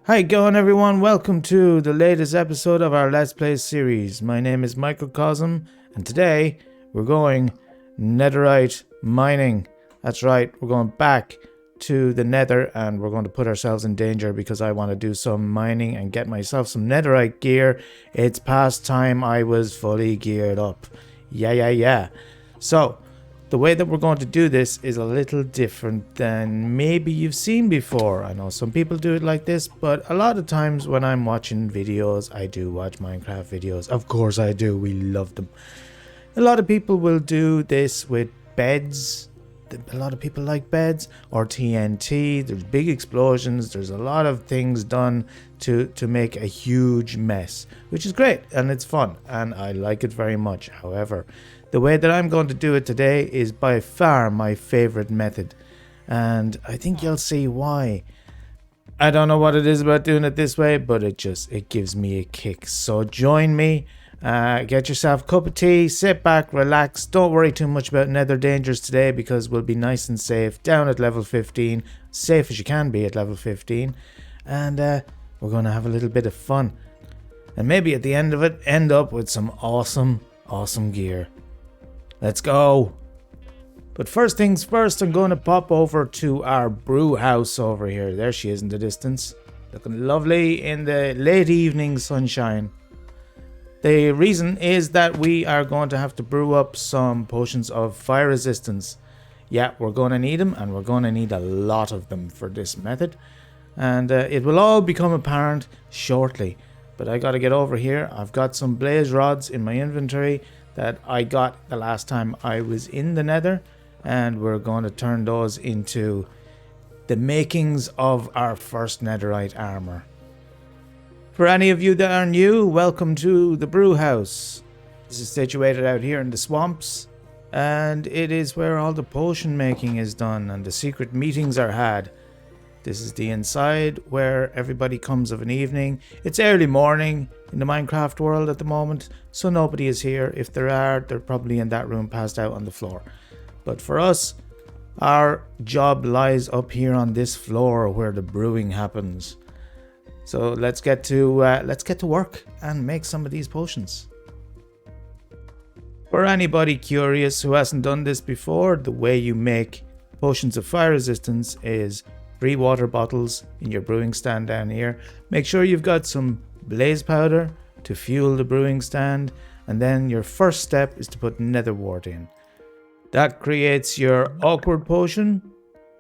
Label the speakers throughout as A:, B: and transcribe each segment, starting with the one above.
A: Hi going everyone, welcome to the latest episode of our Let's Play series. My name is Microcosm and today we're going netherite mining. That's right, we're going back to the nether and we're going to put ourselves in danger because I want to do some mining and get myself some netherite gear. It's past time I was fully geared up. Yeah. So, the way that we're going to do this is a little different than maybe you've seen before. I know some people do it like this, but a lot of times when I'm watching videos, I do watch Minecraft videos. Of course I do, we love them. A lot of people will do this with beds. A lot of people like beds or TNT. There's big explosions. There's a lot of things done to make a huge mess, which is great and it's fun and I like it very much. However, the way that I'm going to do it today is by far my favorite method, and I think you'll see why. I don't know what it is about doing it this way, but it gives me a kick. So join me, get yourself a cup of tea, sit back, relax. Don't worry too much about nether dangers today because we'll be nice and safe down at level 15, safe as you can be at level 15, and we're going to have a little bit of fun. And maybe at the end of it, end up with some awesome gear. Let's go. But first things first, I'm going to pop over to our brew house over here. There she is in the distance. Looking lovely in the late evening sunshine. The reason is that we are going to have to brew up some potions of fire resistance. Yeah, we're going to need them, and we're going to need a lot of them for this method. And it will all become apparent shortly. But I got to get over here. I've got some blaze rods in my inventory that I got the last time I was in the nether, and we're going to turn those into the makings of our first netherite armor. For any of you that are new, welcome to the brew house. This is situated out here in the swamps, and it is where all the potion making is done and the secret meetings are had. This is the inside where everybody comes of an evening. It's early morning in the Minecraft world at the moment, so nobody is here. If there are, they're probably in that room passed out on the floor. But for us, our job lies up here on this floor where the brewing happens. So let's get to work and make some of these potions. For anybody curious who hasn't done this before, the way you make potions of fire resistance is 3 water bottles in your brewing stand down here. Make sure you've got some blaze powder to fuel the brewing stand, and then your first step is to put nether wart in. That creates your awkward potion,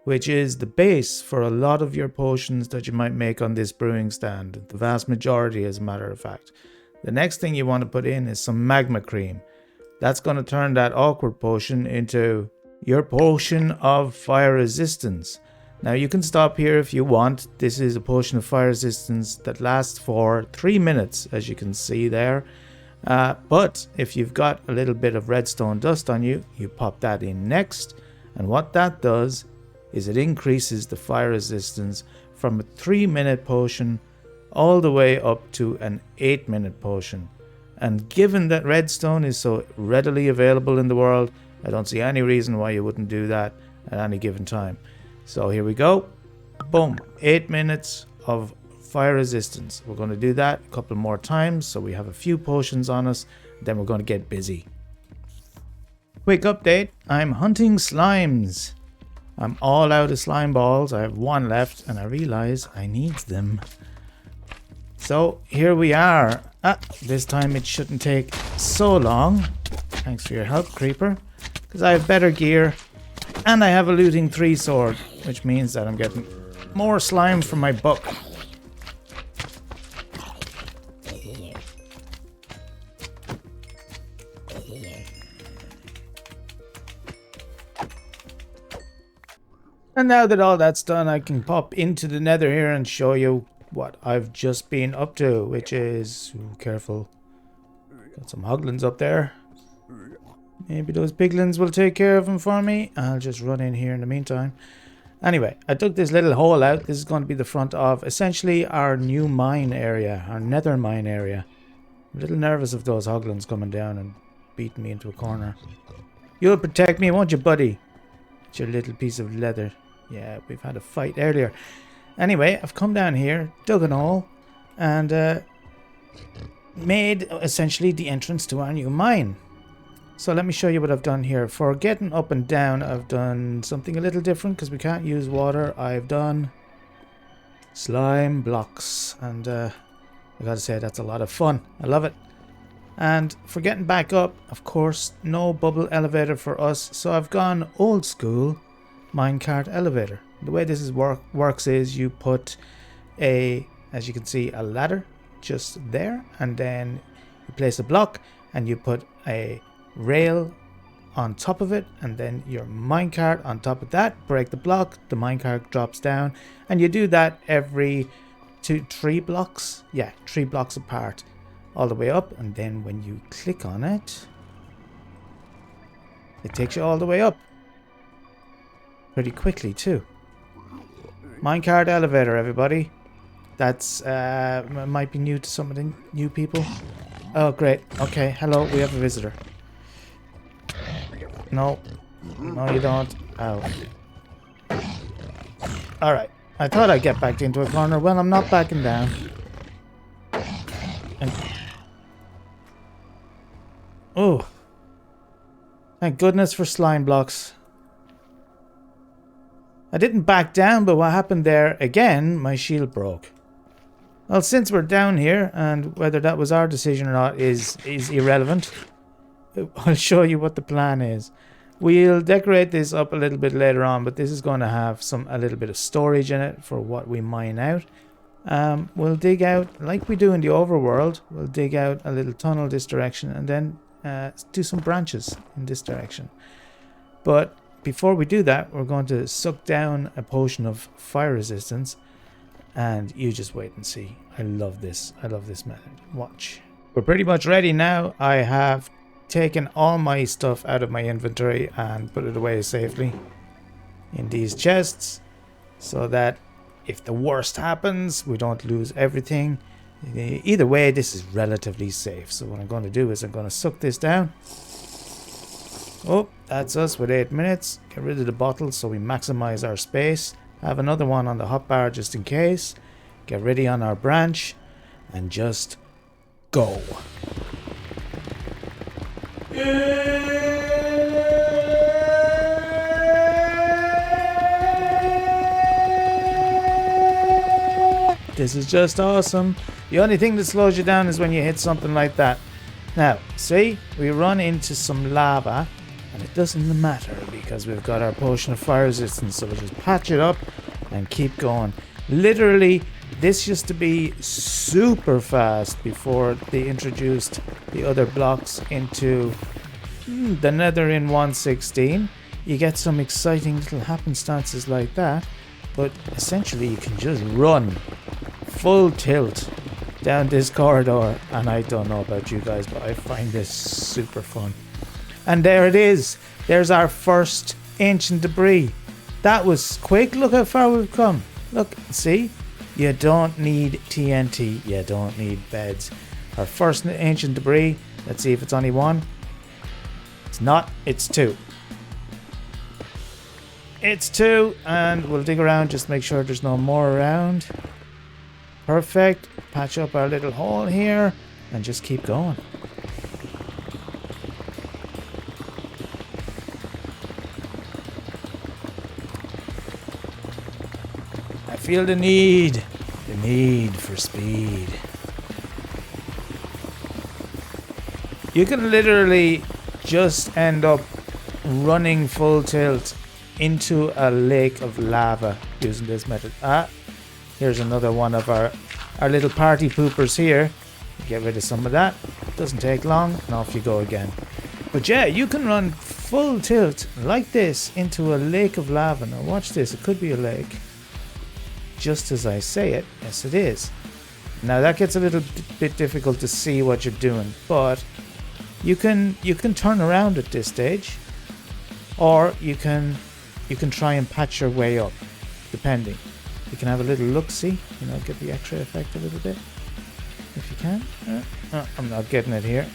A: which is the base for a lot of your potions that you might make on this brewing stand. The vast majority, as a matter of fact. The next thing you want to put in is some magma cream. That's going to turn that awkward potion into your potion of fire resistance. Now you can stop here if you want. This is a potion of fire resistance that lasts for 3 minutes, as you can see there. But if you've got a little bit of redstone dust on you, you pop that in next. And what that does is it increases the fire resistance from a 3-minute potion all the way up to an 8-minute potion. And given that redstone is so readily available in the world, I don't see any reason why you wouldn't do that at any given time. So here we go. Boom. 8 minutes of fire resistance. We're going to do that a couple more times so we have a few potions on us. Then we're going to get busy. Quick update. I'm hunting slimes. I'm all out of slime balls. I have 1 left and I realize I need them. So here we are. This time it shouldn't take so long. Thanks for your help, Creeper. Because I have better gear. And I have a looting 3 sword, which means that I'm getting more slime from my book. And now that all that's done, I can pop into the nether here and show you what I've just been up to, which is... Ooh, careful. Got some hoglins up there. Maybe those piglins will take care of them for me. I'll just run in here in the meantime. Anyway, I took this little hole out. This is going to be the front of essentially our new mine area, our nether mine area. I'm a little nervous of those hoglins coming down and beating me into a corner. You'll protect me, won't you, buddy? It's your little piece of leather. Yeah, we've had a fight earlier. Anyway, I've come down here, dug an hole, and made essentially the entrance to our new mine. So let me show you what I've done here. For getting up and down, I've done something a little different because we can't use water. I've done slime blocks, and I gotta say that's a lot of fun. I love it. And for getting back up, of course, no bubble elevator for us, so I've gone old school minecart elevator. The way this works is you put as you can see, a ladder just there, and then you place a block and you put a rail on top of it, and then your minecart on top of that. Break the block, the minecart drops down, and you do that every 3 blocks. Yeah, 3 blocks apart, all the way up, and then when you click on it, it takes you all the way up pretty quickly too. Minecart elevator, everybody. That's might be new to some of the new people. Oh great, okay, hello, we have a visitor. No, you don't. Ow. Alright, I thought I'd get backed into a corner. Well, I'm not backing down. And oh, thank goodness for slime blocks. I didn't back down, but what happened there, again, my shield broke. Well, since we're down here, and whether that was our decision or not is irrelevant, I'll show you what the plan is. We'll decorate this up a little bit later on, but this is going to have a little bit of storage in it for what we mine out. We'll dig out, like we do in the overworld, we'll dig out a little tunnel this direction, and then do some branches in this direction. But before we do that, we're going to suck down a potion of fire resistance, and you just wait and see. I love this method. Watch. We're pretty much ready now. I have taken all my stuff out of my inventory and put it away safely in these chests, so that if the worst happens, we don't lose everything. Either way, this is relatively safe. So what I'm going to do is I'm going to suck this down. Oh, that's us with 8 minutes. Get rid of the bottle so we maximize our space. Have another one on the hotbar just in case. Get ready on our branch and just go. This is just awesome. The only thing that slows you down is when you hit something like that. Now, see, we run into some lava, and it doesn't matter because we've got our potion of fire resistance, so we'll just patch it up and keep going. Literally, this used to be super fast before they introduced the other blocks into the Nether in 1.16. You get some exciting little happenstances like that, but essentially you can just run full tilt down this corridor, and I don't know about you guys, but I find this super fun. And there it is. There's our first ancient debris. That was quick. Look how far we've come. Look, see? You don't need TNT. You don't need beds. Our first ancient debris. Let's see if it's only one. It's not. It's 2. It's 2, and we'll dig around, just make sure there's no more around. Perfect. Patch up our little hole here and just keep going. I feel the need for speed. You can literally just end up running full tilt into a lake of lava using this method. Here's another one of our little party poopers here. Get rid of some of that. Doesn't take long, and off you go again. But yeah, you can run full tilt like this into a lake of lava. Now watch this. It could be a lake. Just as I say it, yes it is. Now that gets a little bit difficult to see what you're doing, but you can turn around at this stage, or you can try and patch your way up, depending. You can have a little look-see, get the X-ray effect a little bit, if you can. I'm not getting it here.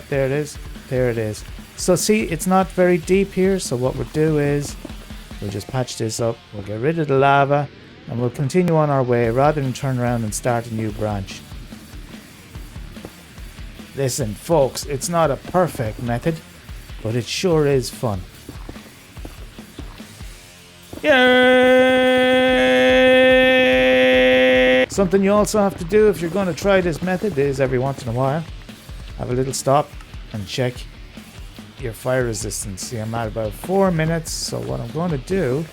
A: There it is. There it is. So see, it's not very deep here, so what we'll do is we'll just patch this up. We'll get rid of the lava, And we'll continue on our way rather than turn around and start a new branch. Listen, folks, it's not a perfect method, but it sure is fun. Yay! Something you also have to do if you're going to try this method is every once in a while, have a little stop and check your fire resistance. See, I'm at about 4 minutes, so what I'm going to do,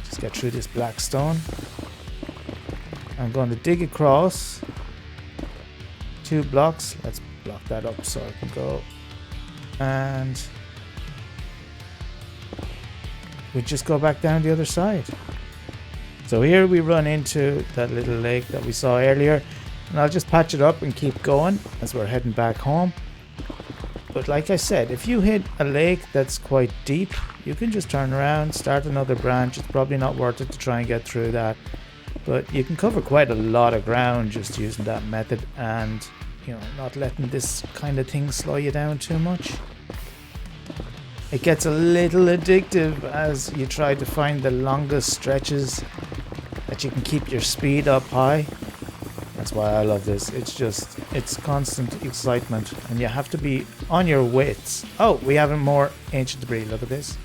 A: just get through this black stone. I'm going to dig across 2 blocks. Let's block that up so I can go. And we just go back down the other side. So here we run into that little lake that we saw earlier, and I'll just patch it up and keep going as we're heading back home. But like I said, if you hit a lake that's quite deep, you can just turn around, start another branch. It's probably not worth it to try and get through that, but you can cover quite a lot of ground just using that method, and you know, not letting this kind of thing slow you down too much. It gets a little addictive as you try to find the longest stretches that you can keep your speed up high. That's why I love this. It's constant excitement, and you have to be on your wits. Oh, we have more ancient debris. Look at this.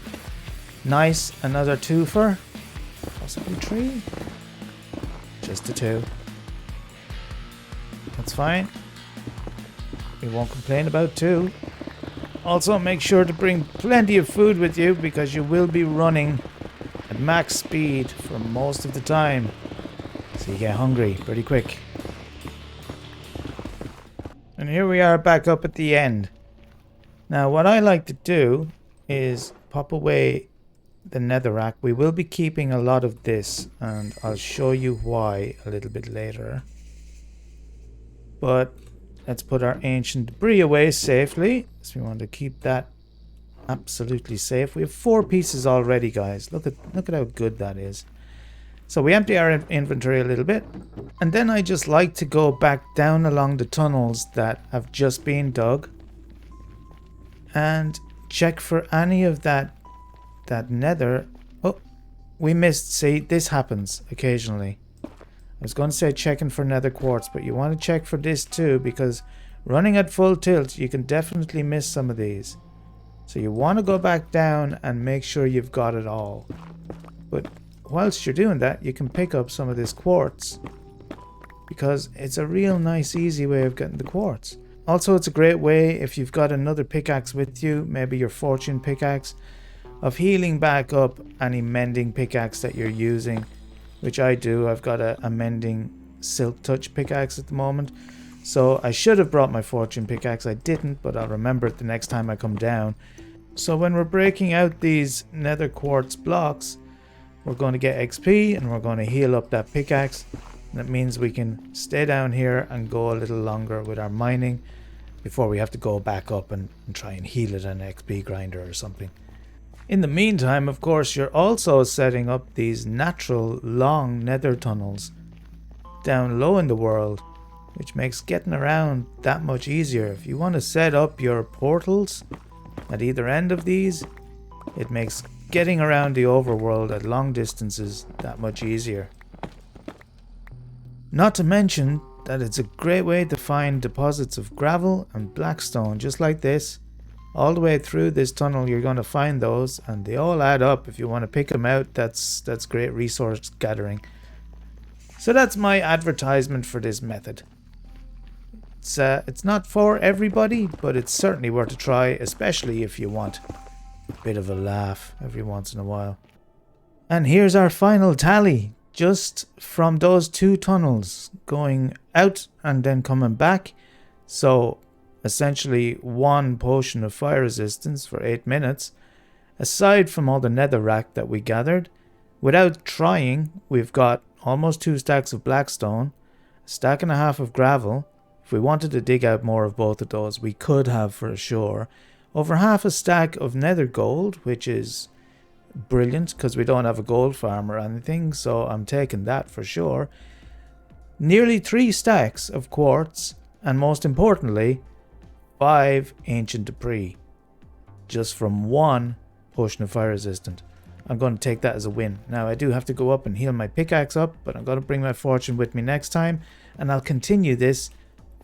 A: Nice, another twofer. Possibly 3. Just a 2. That's fine. We won't complain about 2. Also, make sure to bring plenty of food with you, because you will be running at max speed for most of the time. So you get hungry pretty quick. And here we are back up at the end. Now what I like to do is pop away the netherrack. We will be keeping a lot of this, and I'll show you why a little bit later. But let's put our ancient debris away safely, so we want to keep that absolutely safe. We have 4 pieces already, guys. Look at how good that is. So we empty our inventory a little bit, and then I just like to go back down along the tunnels that have just been dug and check for any of that nether. Oh, we missed. See, this happens occasionally. I was going to say checking for nether quartz, but you want to check for this too, because running at full tilt you can definitely miss some of these. So you want to go back down and make sure you've got it all. But whilst you're doing that, you can pick up some of this quartz, because it's a real nice easy way of getting the quartz. Also, it's a great way, if you've got another pickaxe with you, maybe your fortune pickaxe, of healing back up any mending pickaxe that you're using, which I do. I've got a mending silk touch pickaxe at the moment, so I should have brought my fortune pickaxe. I didn't, but I'll remember it the next time I come down. So when we're breaking out these nether quartz blocks, we're going to get XP and we're going to heal up that pickaxe. And that means we can stay down here and go a little longer with our mining before we have to go back up and try and heal it in an XP grinder or something. In the meantime, of course, you're also setting up these natural long nether tunnels down low in the world, which makes getting around that much easier. If you want to set up your portals at either end of these, it makes getting around the overworld at long distances that much easier. Not to mention that it's a great way to find deposits of gravel and blackstone just like this. All the way through this tunnel you're going to find those, and they all add up. If you want to pick them out, that's great resource gathering. So that's my advertisement for this method. It's not for everybody, but it's certainly worth a try, especially if you want a bit of a laugh every once in a while. And here's our final tally, just from those 2 tunnels going out and then coming back. So essentially 1 potion of fire resistance for 8 minutes. Aside from all the netherrack that we gathered, without trying, we've got almost 2 stacks of blackstone, a stack and a half of gravel. If we wanted to dig out more of both of those, we could have for sure. Over half a stack of nether gold, which is brilliant because we don't have a gold farm or anything, so I'm taking that for sure. Nearly 3 stacks of quartz, and most importantly, 5 ancient debris, just from 1 potion of fire resistant. I'm going to take that as a win. Now I do have to go up and heal my pickaxe up, but I'm going to bring my fortune with me next time, and I'll continue this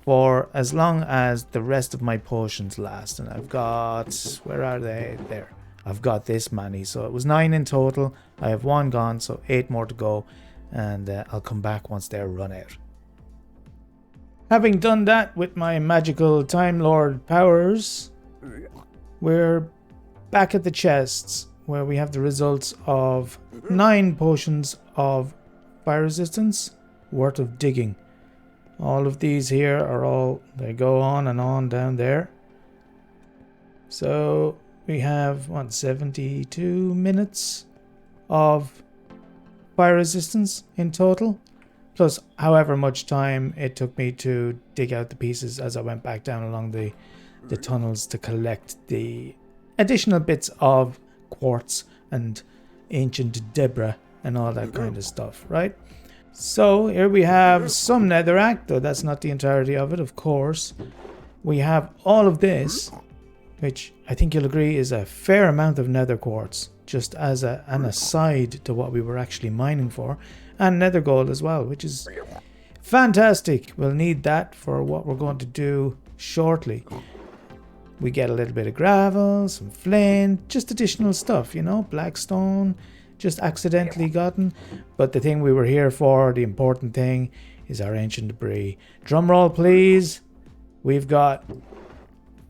A: for as long as the rest of my potions last. And I've got, where are they? There. I've got this many, so it was 9 in total. I have 1 gone, so 8 more to go, and I'll come back once they're run out. Having done that with my magical Time Lord powers, we're back at the chests where we have the results of 9 potions of fire resistance worth of digging. All of these here are all, they go on and on down there. So we have, 72 minutes of fire resistance in total, plus however much time it took me to dig out the pieces as I went back down along the tunnels to collect the additional bits of quartz and ancient debris and all that kind of stuff, right? So here we have some netherrack, though that's not the entirety of it, of course. We have all of this, which I think you'll agree is a fair amount of nether quartz, just as an aside to what we were actually mining for, and nether gold as well, which is fantastic. We'll need that for what we're going to do shortly. We get a little bit of gravel, some flint, just additional stuff, you know, blackstone, just accidentally gotten. But the thing we were here for, the important thing, is our ancient debris. Drum roll, please. We've got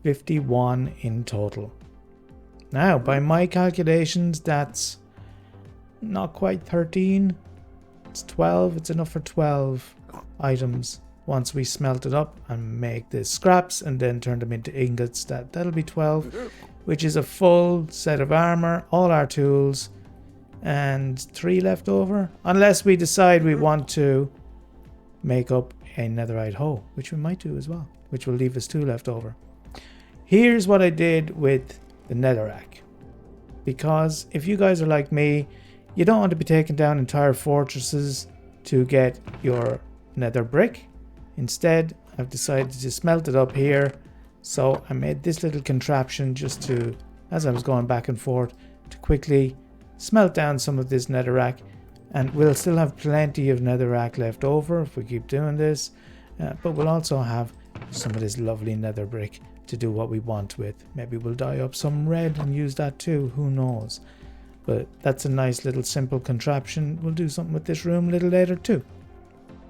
A: 51 in total. Now, by my calculations, that's not quite 13. It's 12. It's enough for 12 items. Once we smelt it up and make the scraps and then turn them into ingots, that'll be 12, which is a full set of armor, all our tools, and 3 left over, unless we decide we want to make up a netherite hoe, which we might do as well, which will leave us 2 left over. Here's what I did with the netherrack, because if you guys are like me, you don't want to be taking down entire fortresses to get your nether brick. Instead, I've decided to smelt it up here, so I made this little contraption just to, as I was going back and forth, to quickly smelt down some of this netherrack, and we'll still have plenty of netherrack left over if we keep doing this, but we'll also have some of this lovely nether brick to do what we want with. Maybe we'll dye up some red and use that too, who knows. But that's a nice little simple contraption. We'll do something with this room a little later too.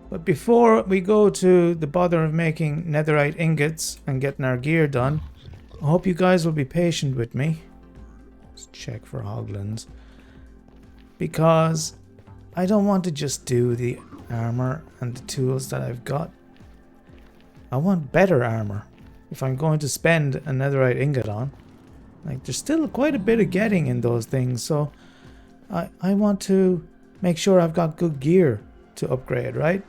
A: But before we go to the bother of making netherite ingots and getting our gear done, I hope you guys will be patient with me. Let's check for hoglins, because I don't want to just do the armor and the tools that I've got. I want better armor if I'm going to spend a netherite ingot on. Like, there's still quite a bit of getting in those things, so I want to make sure I've got good gear to upgrade, right?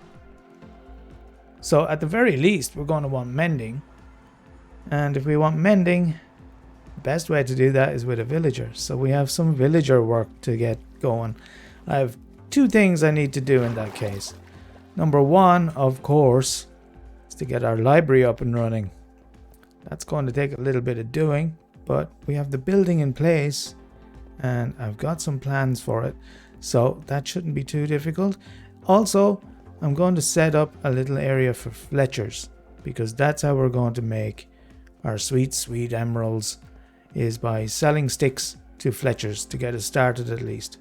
A: So at the very least, we're going to want mending. And if we want mending, the best way to do that is with a villager. So we have some villager work to get going. I have 2 things I need to do in that case. Number 1, of course, is to get our library up and running. That's going to take a little bit of doing, but we have the building in place and I've got some plans for it. So that shouldn't be too difficult. Also, I'm going to set up a little area for Fletchers, because that's how we're going to make our sweet, sweet emeralds, is by selling sticks to Fletchers to get us started at least.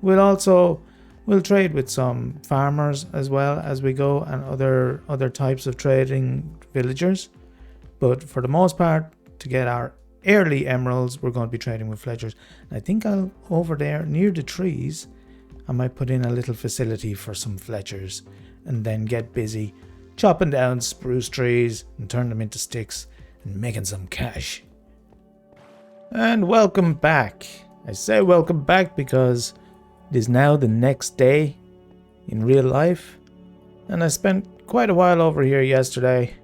A: We'll trade with some farmers as well as we go, and other types of trading villagers. But for the most part, to get our early emeralds, we're going to be trading with Fletchers. I think I'll, over there near the trees, I might put in a little facility for some Fletchers, and then get busy chopping down spruce trees and turn them into sticks and making some cash. And welcome back. I say welcome back because it is now the next day in real life, and I spent quite a while over here yesterday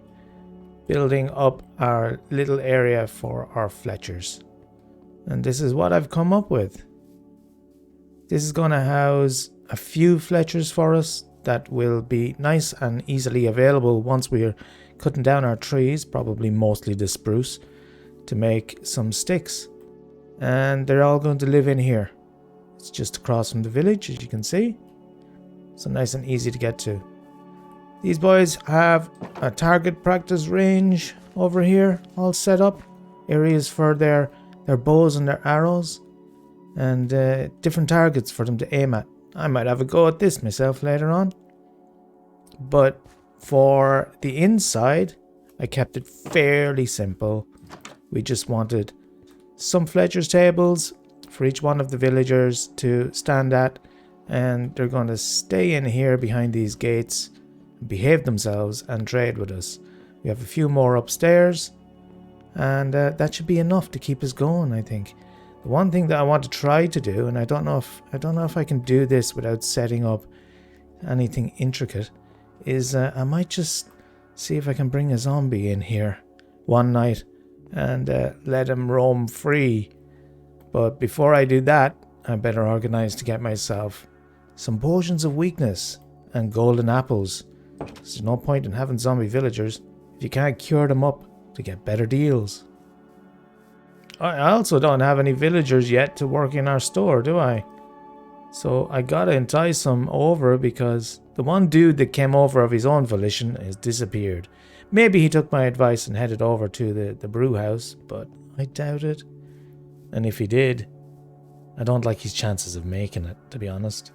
A: building up our little area for our Fletchers. And this is what I've come up with. This is going to house a few Fletchers for us that will be nice and easily available once we're cutting down our trees, probably mostly the spruce, to make some sticks. And they're all going to live in here. It's just across from the village, as you can see. So nice and easy to get to. These boys have a target practice range over here all set up. Areas for their bows and their arrows. And different targets for them to aim at. I might have a go at this myself later on. But for the inside, I kept it fairly simple. We just wanted some Fletcher's tables for each one of the villagers to stand at. And they're going to stay in here behind these gates, behave themselves and trade with us. We have a few more upstairs. And that should be enough to keep us going, I think. The one thing that I want to try to do, and I don't know if I can do this without setting up anything intricate, is I might just see if I can bring a zombie in here one night and let him roam free. But before I do that, I better organize to get myself some potions of weakness and golden apples. There's no point in having zombie villagers if you can't cure them up to get better deals. I also don't have any villagers yet to work in our store, do I? So I gotta entice some over because the one dude that came over of his own volition has disappeared. Maybe he took my advice and headed over to the brew house, but I doubt it. And if he did, I don't like his chances of making it, to be honest.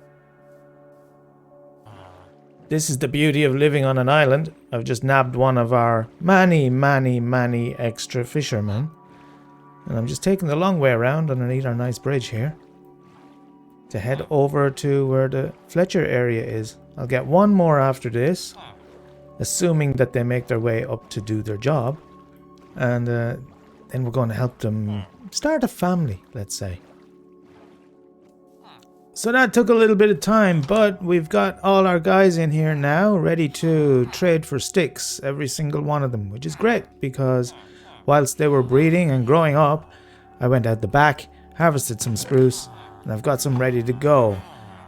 A: This is the beauty of living on an island. I've just nabbed one of our many extra fishermen. And I'm just taking the long way around underneath our nice bridge here to head over to where the Fletcher area is. I'll get one more after this, assuming that they make their way up to do their job. And then we're going to help them start a family, let's say. So that took a little bit of time, but we've got all our guys in here now ready to trade for sticks, every single one of them, which is great because whilst they were breeding and growing up, I went out the back, harvested some spruce, and I've got some ready to go.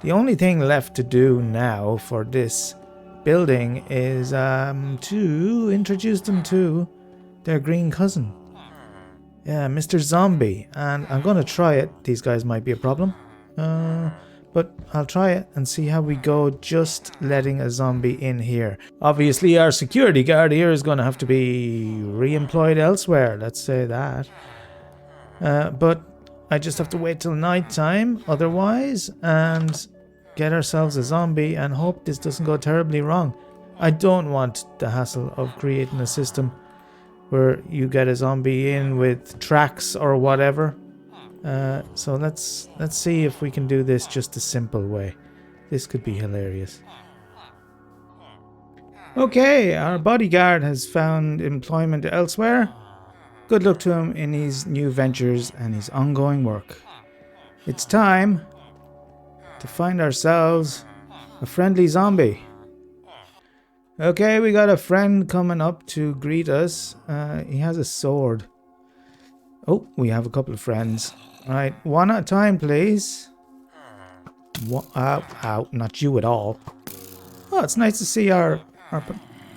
A: The only thing left to do now for this building is to introduce them to their green cousin. Yeah, Mr. Zombie. And I'm going to try it. These guys might be a problem. But I'll try it and see how we go just letting a zombie in here. Obviously our security guard here is going to have to be re-employed elsewhere, let's say that. But I just have to wait till night time otherwise and get ourselves a zombie and hope this doesn't go terribly wrong. I don't want the hassle of creating a system where you get a zombie in with tracks or whatever. So let's see if we can do this just a simple way. This could be hilarious. Okay, our bodyguard has found employment elsewhere. Good luck to him in his new ventures and his ongoing work. It's time to find ourselves a friendly zombie. Okay, we got a friend coming up to greet us. He has a sword. Oh, we have a couple of friends. Right, one at a time, please. Ow, not you at all. Oh, it's nice to see our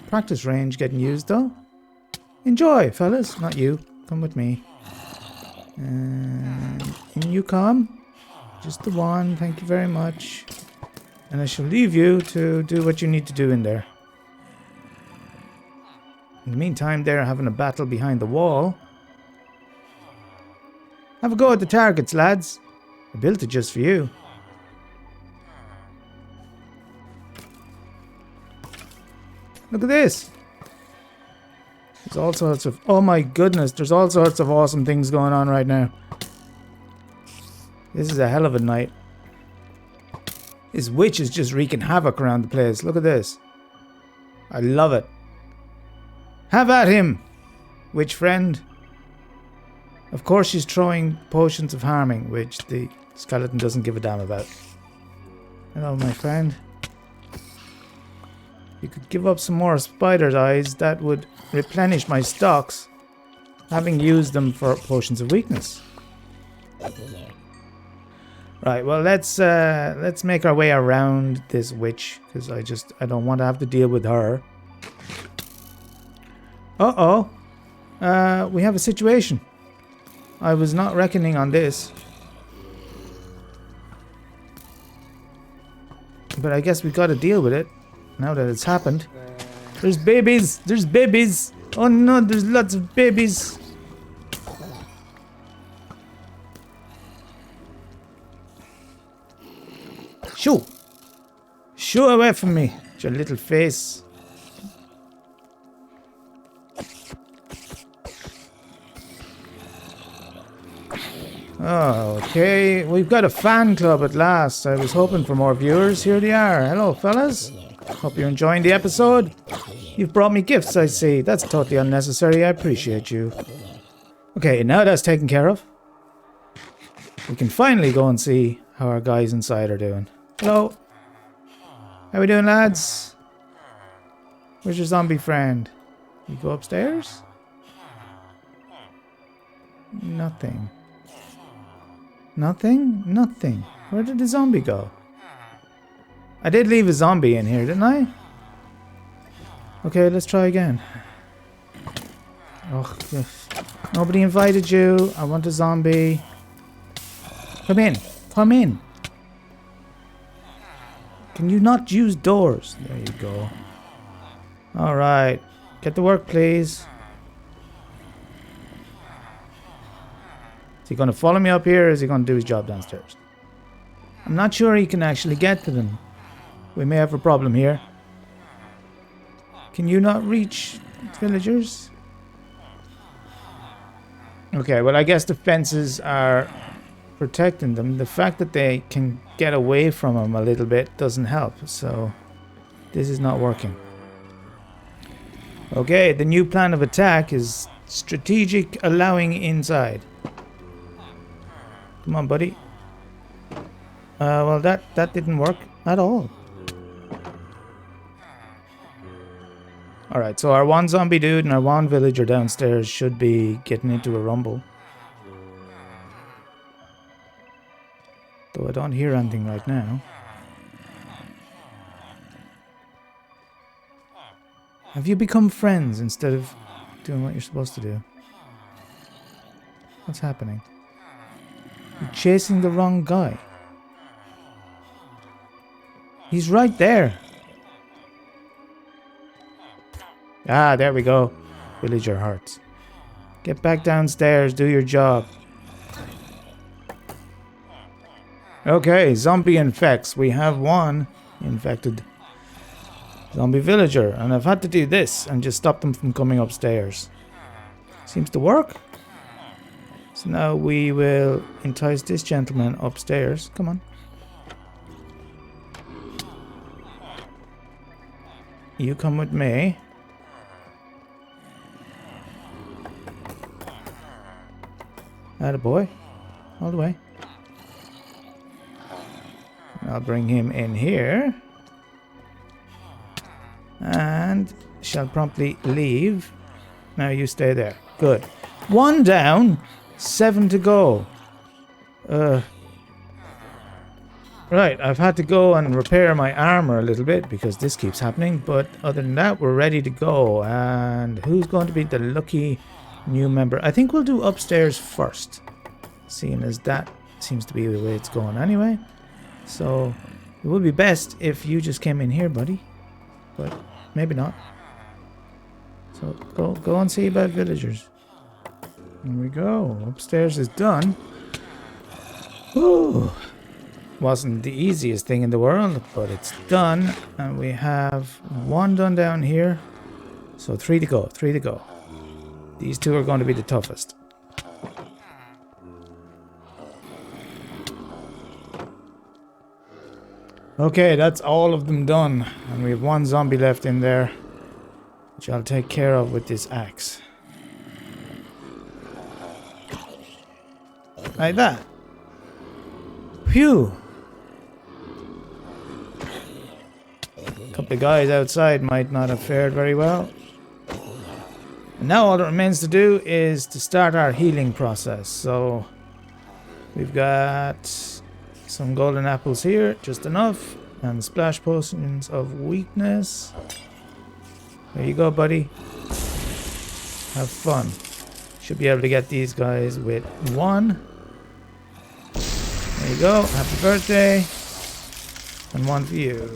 A: practice range getting used, though. Enjoy, fellas. Not you. Come with me. And in you come. Just the one. Thank you very much. And I shall leave you to do what you need to do in there. In the meantime, they're having a battle behind the wall. Have a go at the targets, lads. I built it just for you. Look at this. There's all sorts of... Oh my goodness, there's all sorts of awesome things going on right now. This is a hell of a night. This witch is just wreaking havoc around the place. Look at this. I love it. Have at him, witch friend. Of course she's throwing potions of harming, which the skeleton doesn't give a damn about. Hello, my friend. You could give up some more spider's eyes, that would replenish my stocks, having used them for potions of weakness. Right, well let's make our way around this witch, because I don't want to have to deal with her. Uh-oh. We have a situation. I was not reckoning on this. But I guess we gotta deal with it now that it's happened. There's babies! There's babies! Oh no, there's lots of babies! Shoo! Shoo away from me, your little face. Oh, okay. We've got a fan club at last. I was hoping for more viewers. Here they are. Hello, fellas. Hope you're enjoying the episode. You've brought me gifts, I see. That's totally unnecessary. I appreciate you. Okay, now that's taken care of, we can finally go and see how our guys inside are doing. Hello. How we doing, lads? Where's your zombie friend? You go upstairs? Nothing. Nothing? Nothing. Where did the zombie go? I did leave a zombie in here, didn't I? Okay, let's try again. Oh, nobody invited you. I want a zombie. Come in. Come in. Can you not use doors? There you go. Alright. Get to work, please. Is he going to follow me up here, or is he going to do his job downstairs? I'm not sure he can actually get to them. We may have a problem here. Can you not reach villagers? Okay, well, I guess the fences are protecting them. The fact that they can get away from them a little bit doesn't help, so this is not working. Okay, the new plan of attack is strategic allowing inside. Come on, buddy. Well, that didn't work at all. Alright, so our one zombie dude and our one villager downstairs should be getting into a rumble. Though I don't hear anything right now. Have you become friends instead of doing what you're supposed to do? What's happening? You're chasing the wrong guy. He's right there. Ah, there we go. Villager hearts. Get back downstairs, do your job. Okay, zombie infects. We have one infected zombie villager, and I've had to do this and just stop them from coming upstairs. Seems to work. So now we will entice this gentleman upstairs. Come on. You come with me. Attaboy. All the way. I'll bring him in here. And shall promptly leave. Now you stay there. Good. 1 down. 7 to go. Right, I've had to go and repair my armor a little bit because this keeps happening. But other than that, we're ready to go. And who's going to be the lucky new member? I think we'll do upstairs first, seeing as that seems to be the way it's going anyway. So it would be best if you just came in here, buddy, but maybe not. So go and see about villagers. Here we go. Upstairs is done. Ooh. Wasn't the easiest thing in the world, but it's done, and we have 1 done down here. So 3 to go. 3 to go. These 2 are going to be the toughest. Okay, that's all of them done. And we have 1 zombie left in there, which I'll take care of with this axe. Like that. Phew. A couple of guys outside might not have fared very well. And now all that remains to do is to start our healing process. So we've got some golden apples here, just enough, and splash potions of weakness. There you go, buddy. Have fun. Should be able to get these guys with 1. There you go. Happy birthday. and one for you.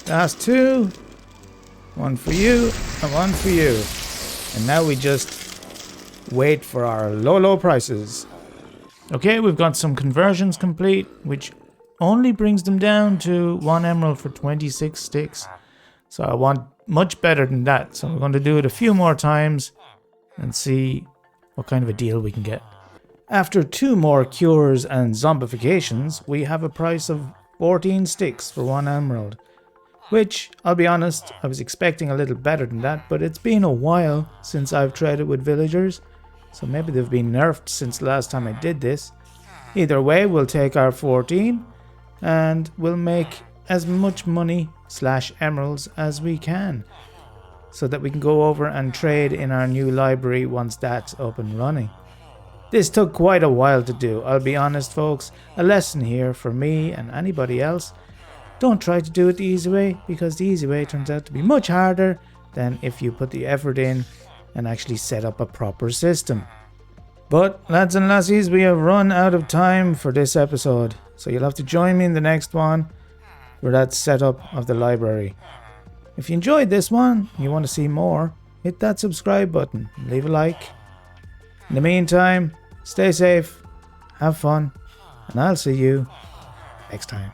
A: Last two. One for you and one for you. And now we just wait for our low prices. Okay, we've got some conversions complete, which only brings them down to 1 emerald for 26 sticks. So I want much better than that. So we're going to do it a few more times and see what kind of a deal we can get. After 2 more cures and zombifications, we have a price of 14 sticks for 1 emerald. Which, I'll be honest, I was expecting a little better than that, but it's been a while since I've traded with villagers, so maybe they've been nerfed since the last time I did this. Either way, we'll take our 14, and we'll make as much money / emeralds as we can, so that we can go over and trade in our new library once that's up and running. This took quite a while to do, I'll be honest folks. A lesson here for me and anybody else. Don't try to do it the easy way, because the easy way turns out to be much harder than if you put the effort in and actually set up a proper system. But lads and lassies, we have run out of time for this episode, so you'll have to join me in the next one for that setup of the library. If you enjoyed this one and you want to see more, hit that subscribe button, leave a like. In the meantime, stay safe, have fun, and I'll see you next time.